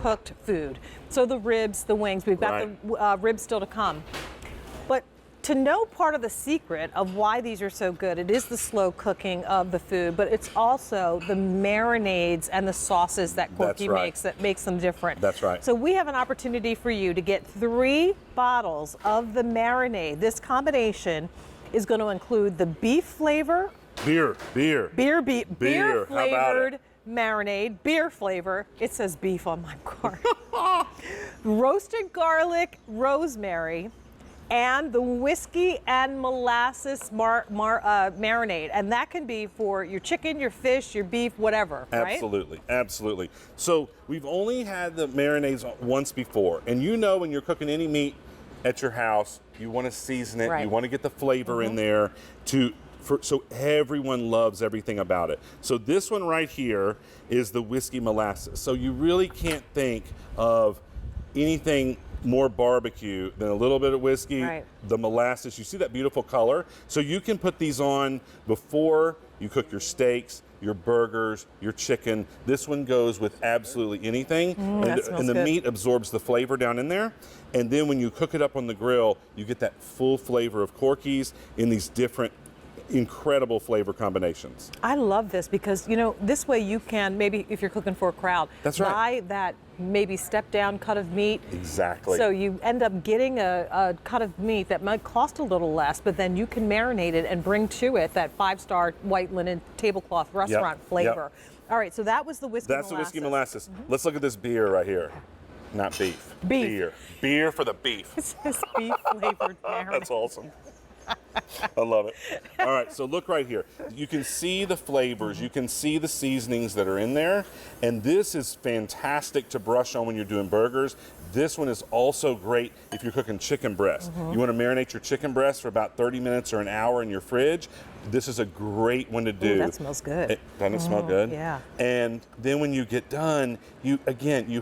cooked food. So the ribs, the wings, we've got the ribs still to come. But to know part of the secret of why these are so good, it is the slow cooking of the food, but it's also the marinades and the sauces that Corky makes that makes them different. That's right. So we have an opportunity for you to get 3 bottles of the marinade. This combination is going to include the beef flavor, beer flavored marinade, beer flavor. It says beef on my card. Roasted garlic, rosemary, and the whiskey and molasses marinade. And that can be for your chicken, your fish, your beef, whatever, right? Absolutely, absolutely. So we've only had the marinades once before. And you know when you're cooking any meat at your house, you want to season it, you want to get the flavor in there so everyone loves everything about it. So this one right here is the whiskey molasses. So you really can't think of anything more barbecue than a little bit of whiskey, the molasses. You see that beautiful color? So you can put these on before you cook your steaks, your burgers, your chicken. This one goes with absolutely anything. And the meat absorbs the flavor down in there. And then when you cook it up on the grill, you get that full flavor of Corky's in these different incredible flavor combinations. I love this because, you know, this way you can, maybe if you're cooking for a crowd, buy that maybe step down cut of meat. Exactly. So you end up getting a cut of meat that might cost a little less, but then you can marinate it and bring to it that 5-star white linen tablecloth restaurant flavor. All right, so that was the whiskey molasses. That's the whiskey molasses. Let's look at this beer right here. Not beef. Beer. Beer for the beef. It says beef flavored marinade. That's awesome. I love it. All right, so look right here. You can see the flavors, you can see the seasonings that are in there, and this is fantastic to brush on when you're doing burgers. This one is also great if you're cooking chicken breast. You want to marinate your chicken breast for about 30 minutes or an hour in your fridge. This is a great one to do. Ooh, that smells good. Doesn't it smell good? Yeah. And then when you get done, you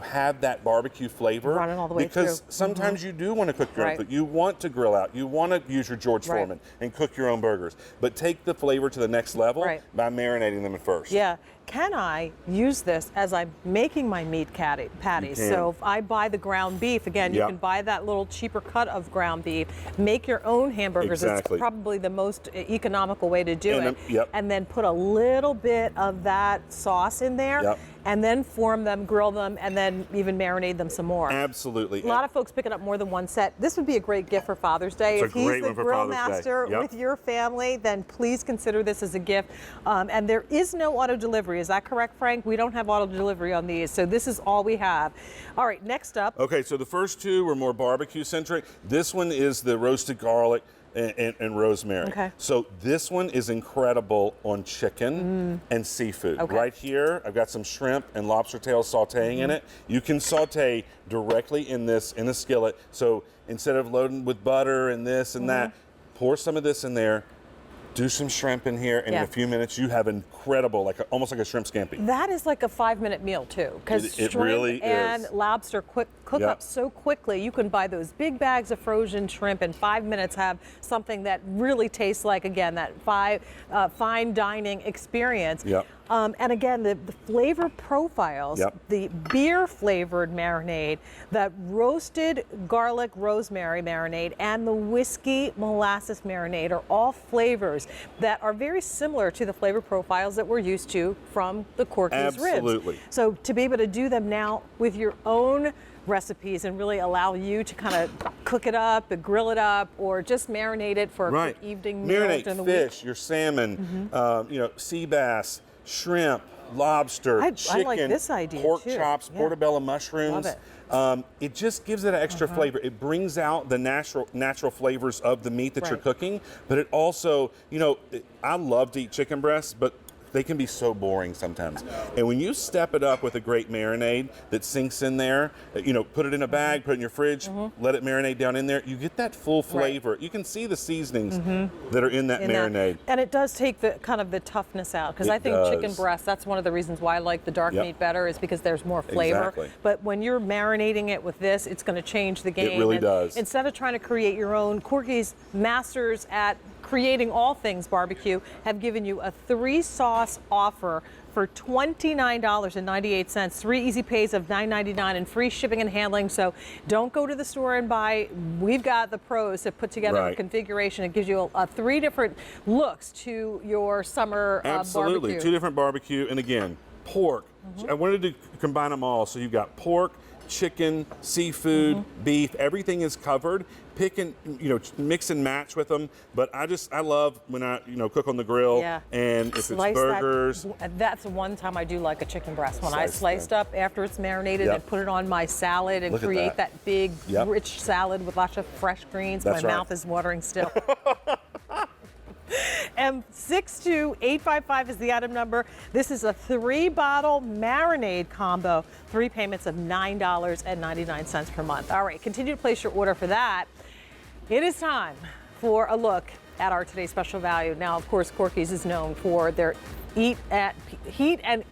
have that barbecue flavor. Running all the way because sometimes you do want to cook your own food. You want to grill out. You want to use your George Foreman and cook your own burgers. But take the flavor to the next level by marinating them at first. Yeah. Can I use this as I'm making my meat patties? So if I buy the ground beef, again, you can buy that little cheaper cut of ground beef, make your own hamburgers. It's probably the most economical way to do it. And then put a little bit of that sauce in there. And then form them, grill them, and then even marinate them some more. Absolutely. A lot of folks picking up more than one set. This would be a great gift for Father's Day. If he's the grill master with your family, then please consider this as a gift. And there is no auto delivery. Is that correct, Frank? We don't have auto delivery on these, so this is all we have. All right, next up. Okay, so the first two were more barbecue centric. This one is the roasted garlic and rosemary. Okay. So this one is incredible on chicken and seafood. Right here, I've got some shrimp and lobster tails sauteing in it. You can saute directly in this in a skillet. So instead of loading with butter and this and that, pour some of this in there. Do some shrimp in here, and in a few minutes you have incredible, almost like a shrimp scampi. That is like a 5-minute meal too, because it shrimp really and is. Lobster cook up so quickly. You can buy those big bags of frozen shrimp in 5 minutes, have something that really tastes like, again, that fine dining experience. And again, the flavor profiles, the beer flavored marinade, that roasted garlic rosemary marinade, and the whiskey molasses marinade are all flavors that are very similar to the flavor profiles that we're used to from the Corky's ribs. So to be able to do them now with your own recipes and really allow you to kind of cook it up, grill it up, or just marinate it for a quick evening meal during the week. Fish, your salmon, sea bass, shrimp, lobster, chicken, I like this idea pork too. chops, portobello mushrooms. Love it. It just gives it an extra flavor. It brings out the natural flavors of the meat that you're cooking, but it also, I love to eat chicken breasts, but they can be so boring sometimes. And when you step it up with a great marinade that sinks in there, put it in a bag, put it in your fridge, let it marinate down in there, you get that full flavor. You can see the seasonings that are in that marinade. And it does take the kind of the toughness out, because I think chicken breast, that's one of the reasons why I like the dark meat better, is because there's more flavor. But when you're marinating it with this, it's going to change the game. It really does. Instead of trying to create your own, Corky's masters at Creating All Things Barbecue have given you a 3-sauce offer for $29.98, 3 easy pays of $9.99 and free shipping and handling. So don't go to the store and buy. We've got the pros to put together a configuration. It gives you 3 different looks to your summer Absolutely, barbecue. 2 different barbecue, and again, pork. I wanted to combine them all. So you've got pork, chicken, seafood, beef, everything is covered. Pick and, mix and match with them. But I love when I, cook on the grill. Yeah. And if it's burgers. That's one time I do like a chicken breast. When I sliced up after it's marinated and put it on my salad and create that big, rich salad with lots of fresh greens. My mouth is watering still. And 62855 is the item number. This is a 3-bottle marinade combo, 3 payments of $9.99 per month. All right, continue to place your order for that. It is time for a look at our today's special value. Now, of course, Corky's is known for their heat and